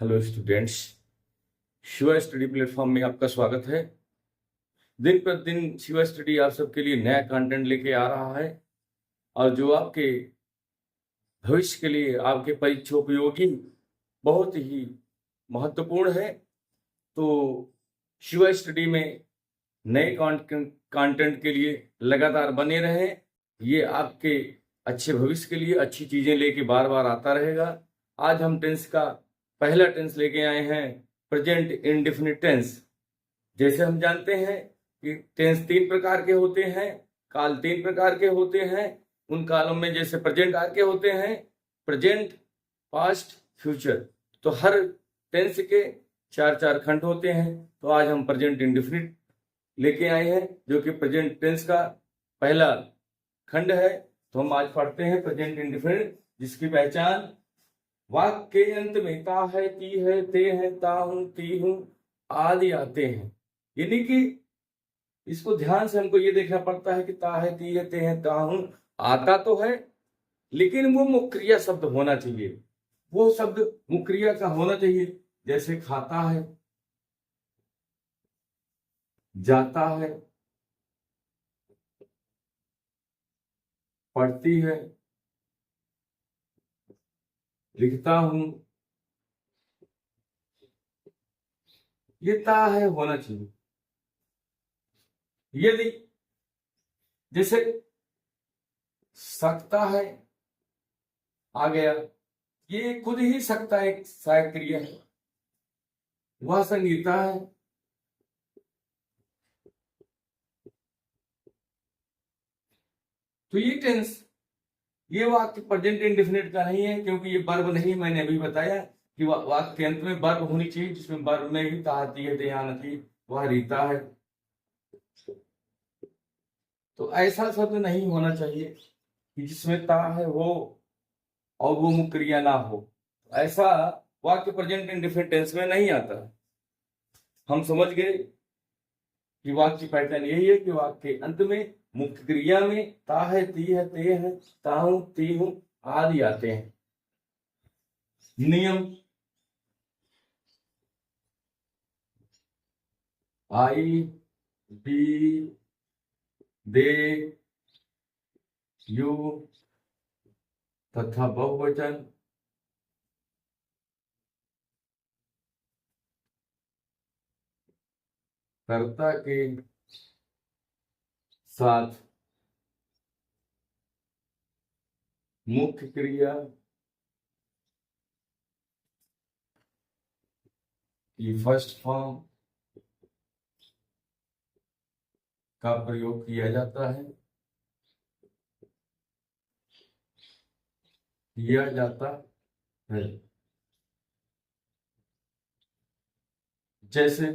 Hello students, Shiva study platform में आपका स्वागत है। दिन पर दिन शिवा स्टडी आप सबके लिए नया कंटेंट लेके आ रहा है और जो आपके भविष्य के लिए, आपके परीक्षा उपयोगी बहुत ही महत्वपूर्ण है। तो शिवा स्टडी में नए कंटेंट के लिए लगातार बने रहें। ये आपके अच्छे भविष्य के लिए अच्छी चीजें लेके बार बार आता रहेगा। आज हम टेंस का पहला टेंस लेके आए हैं, प्रेजेंट इंडेफिनिट टेंस। जैसे हम जानते हैं कि टेंस 3 प्रकार के होते हैं, काल 3 प्रकार के होते हैं। उन कालों में जैसे प्रेजेंट आके होते हैं, प्रेजेंट, पास्ट, फ्यूचर। तो हर टेंस के 4 खंड होते हैं। तो आज हम प्रेजेंट इंडेफिनिट लेके आए हैं, जो कि प्रेजेंट टेंस का पहला खंड है। तो हम आज पढ़ते हैं प्रेजेंट इंडेफिनिट, जिसकी पहचान वाक्य के अंत में ता है, ती है, ते है, ता हूं, ती हूं आदि आते हैं। यानी कि इसको ध्यान से हमको ये देखना पड़ता है कि ता है, ती है, ते है, ता हूं आता तो है, लेकिन वो मुख्य क्रिया शब्द होना चाहिए। वो शब्द मुख्य क्रिया का होना चाहिए। जैसे खाता है, जाता है, पढ़ती है, लिखता हूं, ये ता है होना चाहिए। यदि जैसे सकता है आ गया, ये खुद ही सकता एक सहायक क्रिया है। वह संगीता है, तो ये टेंस, ये वाक्य प्रेजेंट इंडेफिनिट का नहीं है, क्योंकि ये वर्ब नहीं। मैंने अभी बताया कि वाक्य के अंत में वर्ब होनी चाहिए, जिसमें वर्ब में ही ताती है, दयानती, वह रीता है। तो ऐसा शब्द नहीं होना चाहिए कि जिसमें ता है वो और वो मुख्य क्रिया ना हो। ऐसा वाक्य प्रेजेंट इंडेफिनिट टेंस में नहीं आता। हम समझ गए कि वाक्य की पहचान यही है कि वाक्य के अंत में मुख्य क्रिया में ता है, ती है, ते है, ताहू, ती हूं आदि आते हैं। नियम: आई, बी, दे, यू तथा बहुवचन कर्ता के साथ मुख्य क्रिया की फर्स्ट फॉर्म का प्रयोग किया जाता है, किया जाता है। जैसे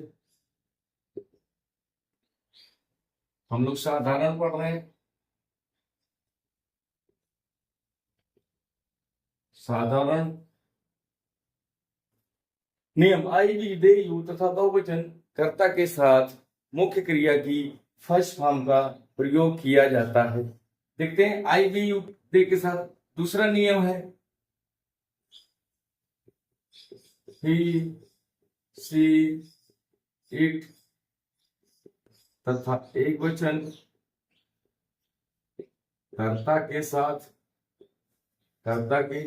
हम लोग साधारण पढ़ रहे हैं, साधारण नियम: आई, भी, दे, यू तथा बहुवचन कर्ता के साथ मुख्य क्रिया की फर्स्ट फॉर्म का प्रयोग किया जाता है। देखते हैं, आई, भी, यू, दे के साथ दूसरा नियम है, ही, सी, इट तथा एक वचन कर्ता के साथ, कर्ता के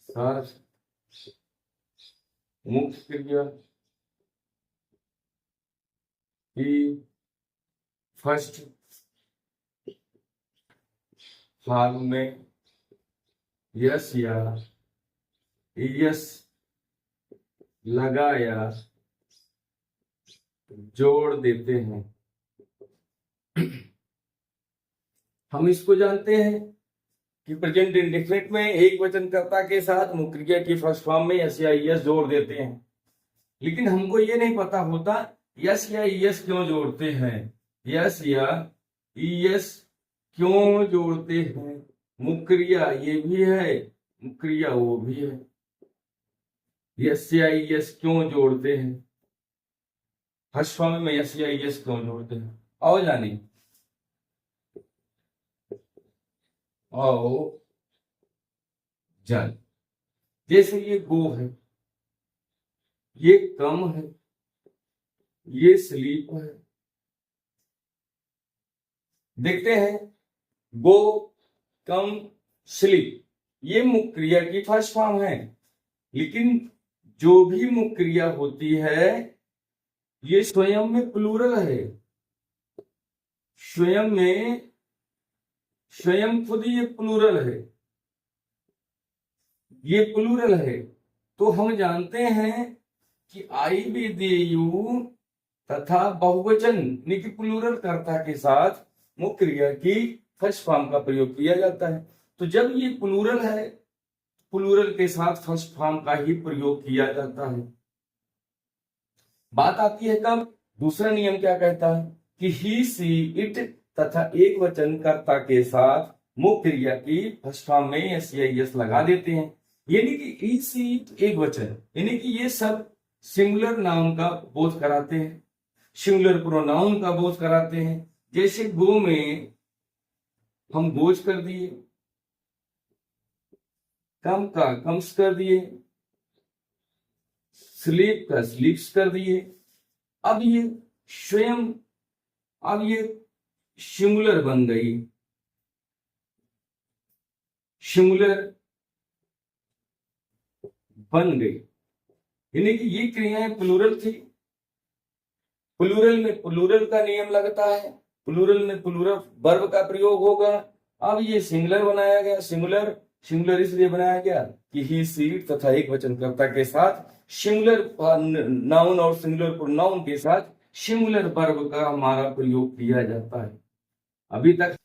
साथ मुख्य क्रिया की फर्स्ट फॉर्म में यस या यस लगाया जोड़ देते हैं। हम इसको जानते हैं कि प्रेजेंट इंडेफिनिट में एक वचन कर्ता के साथ मुख्य क्रिया की फर्स्ट फॉर्म में यस या यस जोड़ देते हैं। लेकिन हमको ये नहीं पता होता यस या यस क्यों जोड़ते हैं, यस या यस क्यों जोड़ते हैं। मुख्य क्रिया ये भी है, मुख्य क्रिया वो भी है। यस या यस क्यों जोड़ते हैं, फर्स्ट फॉर्म में यस या यस क्यों जोड़ते हैं, आओ जानी, आओ जान। जैसे ये गो है, ये कम है, ये स्लीप है। देखते हैं, गो, कम, स्लीप, ये मुख्य क्रिया की फर्स्ट फॉर्म है। लेकिन जो भी मुख्य क्रिया होती है ये स्वयं में प्लूरल है, स्वयं खुद ये प्लूरल है, ये प्लूरल है। तो हम जानते हैं कि आई भी दे यू तथा बहुवचन यानी कि प्लूरल कर्ता के साथ मुख्य क्रिया की फर्स्ट फॉर्म का प्रयोग किया जाता है। तो जब ये प्लूरल है, प्लूरल के साथ फर्स्ट फॉर्म का ही प्रयोग किया जाता है। बात आती है कब, दूसरा नियम क्या कहता है कि ही सी इट तथा एक वचन कर्ता के साथ मुख्य क्रिया की फर्स्ट फॉर्म में एस या यस लगा देते हैं। यानी कि ही सी इट एक वचन, यानी कि ये सब सिंगुलर नाउन का बोध कराते हैं, सिंगुलर प्रोनाउन का बोध कराते हैं। जैसे गो में हम गोज कर दिए, कम का कम्स कर दिए, स्लीप का स्लीप्स कर दिए। अब ये स्वयं, अब ये सिंगुलर बन गई, सिंगुलर बन गई, यानी कि ये क्रियाएं प्लूरल थी। प्लूरल में प्लूरल का नियम लगता है, प्लूरल में प्लूरल वर्ब का प्रयोग होगा। अब ये सिंगुलर बनाया गया, सिंगुलर सिंगुलर इसलिए बनाया गया कि ही सी तथा एक वचनकर्ता के साथ सिंगुलर नाउन और सिंगुलर प्रोनाउन के साथ सिंगुलर वर्ब का हमारा प्रयोग किया जाता है। अभी तक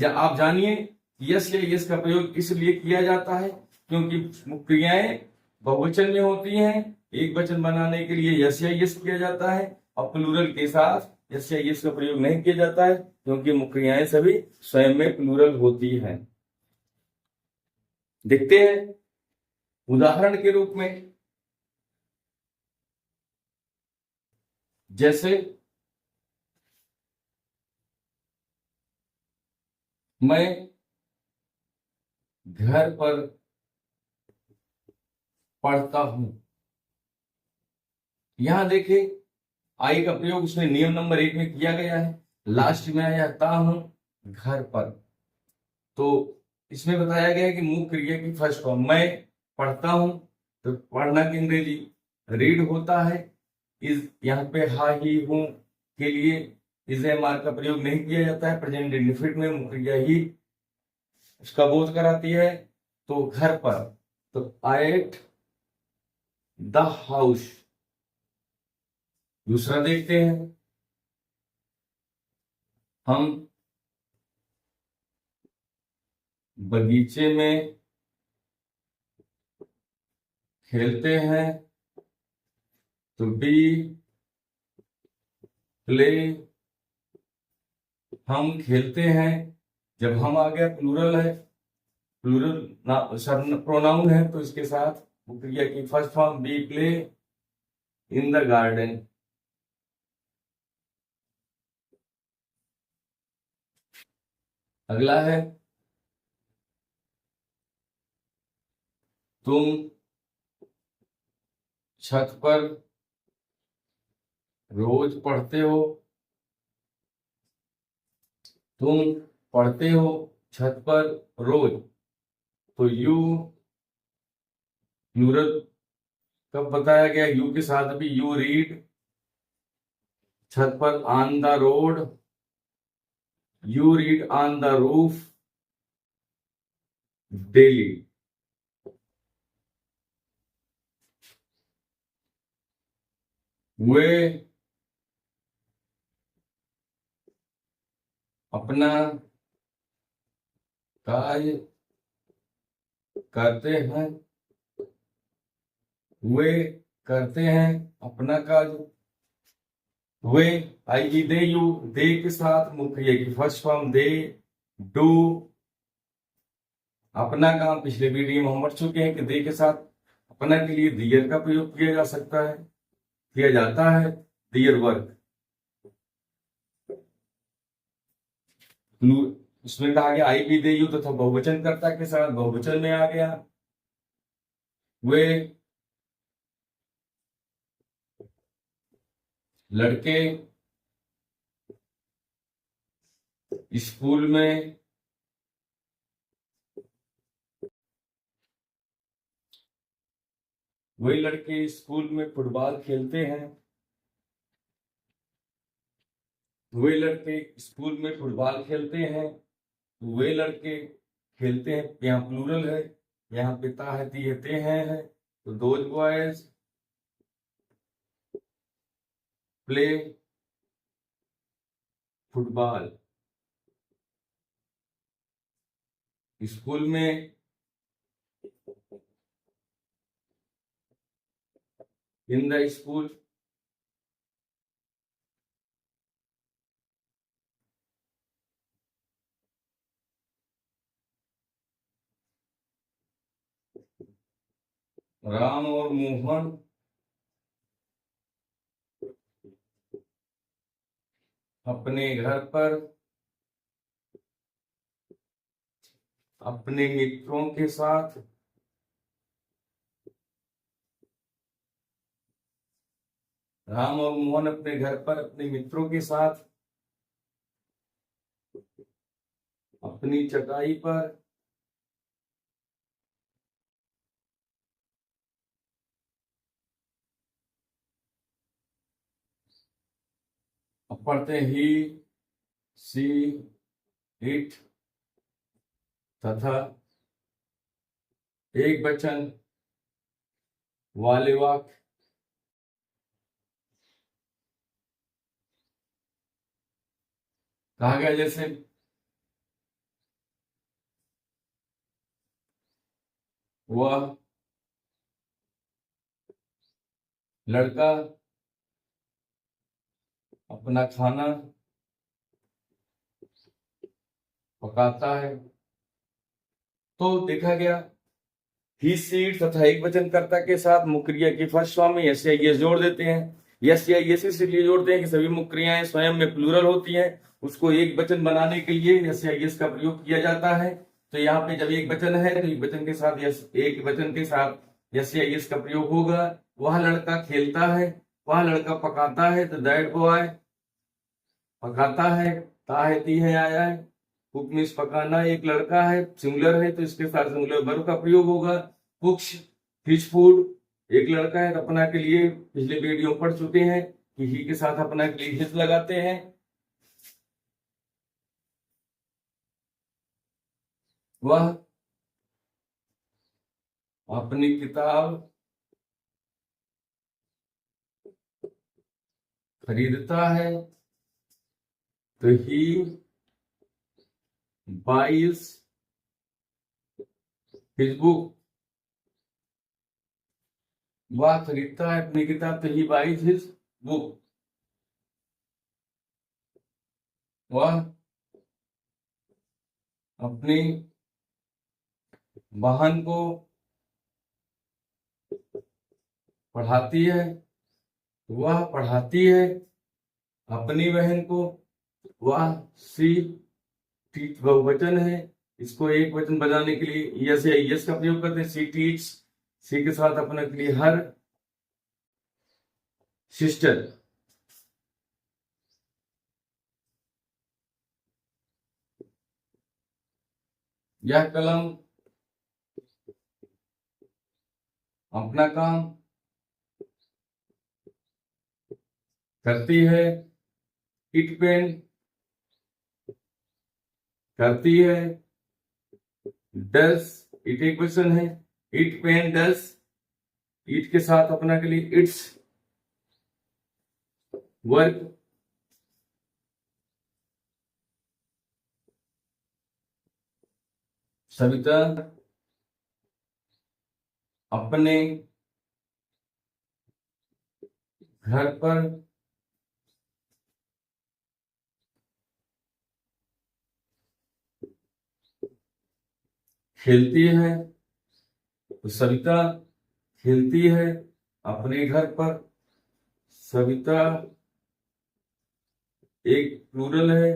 आप जानिए यस या यस का प्रयोग इसलिए किया जाता है क्योंकि क्रियाएं बहुवचन में होती हैं, एक वचन बनाने के लिए यस या यस किया जाता है, और प्लूरल के साथ यस या यस का प्रयोग नहीं किया जाता है क्योंकि मुख्य क्रियाएं सभी स्वयं में प्लूरल होती हैं। देखते हैं उदाहरण के रूप में, जैसे मैं घर पर पढ़ता हूं। यहां देखे आई का प्रयोग उसने नियम नंबर 1 में किया गया है, लास्ट में आया ता हूं घर पर। तो इसमें बताया गया है कि मुख्य क्रिया की फर्स्ट फॉर्म मैं पढ़ता हूं, तो पढ़ना की अंग्रेजी रीड होता है। इस यहाँ पे हा ही हूं के लिए इज एम आर का प्रयोग नहीं किया जाता है, प्रेजेंट इंडेफिनिट में मुख्य क्रिया ही उसका बोध कराती है। तो घर पर, तो एट द हाउस। दूसरा देखते हैं, हम बगीचे में खेलते हैं, तो बी प्ले, हम खेलते हैं। जब हम आ गया प्लूरल है, प्लूरल प्रोनाउन है, तो इसके साथ क्रिया की first form be play in the garden. अगला है तुम छत पर रोज पढ़ते हो, तुम पढ़ते हो छत पर रोज, तो यू प्लूरल कब बताया गया, यू के साथ भी यू रीड छत पर, on the road you read on the roof daily. वे अपना कार्य करते हैं, वे करते हैं अपना कार्य। वे आई दे यू, दे के साथ मुख्य की फर्स्ट फॉर्म दे डू अपना काम। पिछले वीडियो में हम पढ़ चुके हैं कि दे के साथ अपना के लिए दियर का प्रयोग किया जा सकता है, किया जाता है, दियर वर्क। उसमें कहा गया आई भी दे यू तथा बहुवचन कर्ता के साथ बहुवचन में आ गया। वे लड़के स्कूल में वही लड़के स्कूल में फुटबॉल खेलते हैं। वे लड़के स्कूल में फुटबॉल खेलते हैं। वे लड़के खेलते हैं, यहाँ प्लूरल है, यहाँ पिता है दिए हैं, तो those boys play football. School में इन द स्कूल राम और मोहन अपने घर पर अपने मित्रों के साथ राम और मोहन अपने घर पर अपने मित्रों के साथ अपनी चटाई पर पढ़ते ही सी इट तथा एक वचन वाले वाक्य कहा गया, जैसे वह लड़का अपना खाना पकाता है। तो देखा गया ही सीट तथा एक वचनकर्ता के साथ मुक्रिया की फर्स्ट फॉर्म में यस या यस जोड़ देते हैं। यस या यस इसलिए जोड़ते हैं कि सभी मुक्रियाएं स्वयं में प्लूरल होती हैं, उसको एक वचन बनाने के लिए यस या यस का प्रयोग किया जाता है। तो यहाँ पे जब एक वचन है तो एक वचन के साथ यस, एक वचन के साथ यस या यस का प्रयोग होगा। वह लड़का खेलता है, वह लड़का पकाता है, तो दैट बॉय पकाता है, ताहती है आया है, कुक मीन्स पकाना, एक लड़का है, सिंगुलर है तो इसके साथ सिंगुलर वर्ब का प्रयोग होगा। कुक्स फिश फूड, एक लड़का है, अपना के लिए पिछले वीडियो पढ़ चुके हैं कि ही के साथ अपना के लिए हिज लगाते हैं। वह अपनी किताब खरीदता है, तो ही बाइज हिज बुक। वह खरीदता है अपनी किताब, तो ही बाइज हिज बुक। वह अपनी बहन को पढ़ाती है, वह पढ़ाती है अपनी बहन को। वह सी टीच बहुवचन है, इसको एक वचन बनाने के लिए यस या यस का प्रयोग करते हैं। सी टीच, सी के साथ अपने के लिए हर सिस्टर। यह कलम अपना काम करती है। इट पेन करती है। डस, इट एक क्वेश्चन है, इट पेन डस, इट के साथ अपना के लिए इट्स वर्क। सविता अपने घर पर खेलती है, तो सविता खेलती है अपने घर पर। सविता एक प्लूरल है,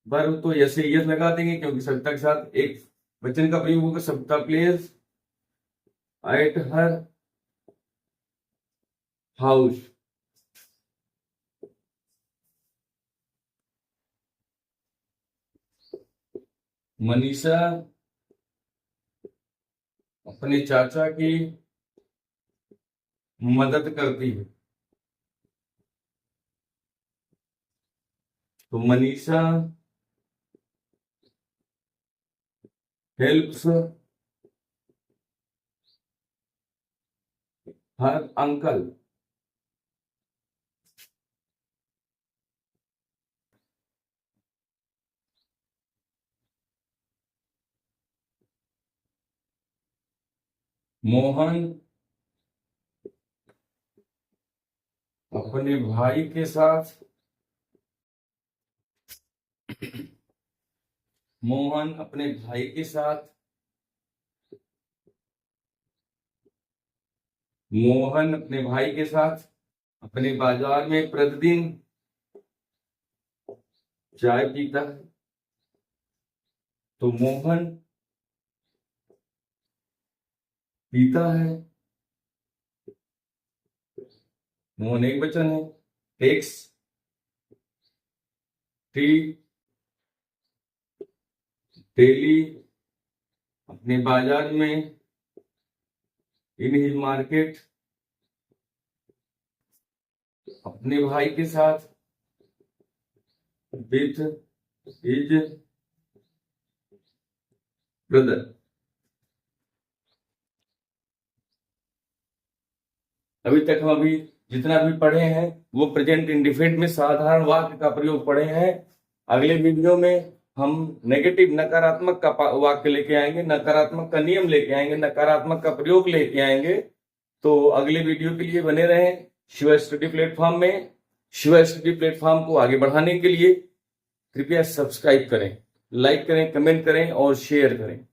वर्ब तो यस यस लगा देंगे क्योंकि सविता के साथ एक वचन का प्रयोग होगा, Savita players. At her house. Manisha अपने चाचा की मदद करती है। तो Manisha helps her uncle. Mohan अपने भाई के साथ मोहन अपने भाई के साथ मोहन अपने भाई के साथ अपने बाजार में प्रतिदिन चाय पीता है। तो मोहन पीता है, मोहन एक वचन है। टेक्स टी डेली अपने बाजार में, इन हिज मार्केट अपने भाई के साथ, विथ हिज ब्रदर। अभी तक हम जितना भी पढ़े हैं वो प्रेजेंट इंडिफिनिट में साधारण वाक्य का प्रयोग पढ़े हैं। अगले वीडियो में हम नेगेटिव नकारात्मक का वाक्य लेके आएंगे, नकारात्मक का नियम लेके आएंगे, नकारात्मक का प्रयोग लेके आएंगे। तो अगले वीडियो के लिए बने रहें शिवा स्टडी प्लेटफॉर्म में। शिवा स्टडी प्लेटफॉर्म को आगे बढ़ाने के लिए कृपया सब्सक्राइब करें, लाइक करें, कमेंट करें और शेयर करें।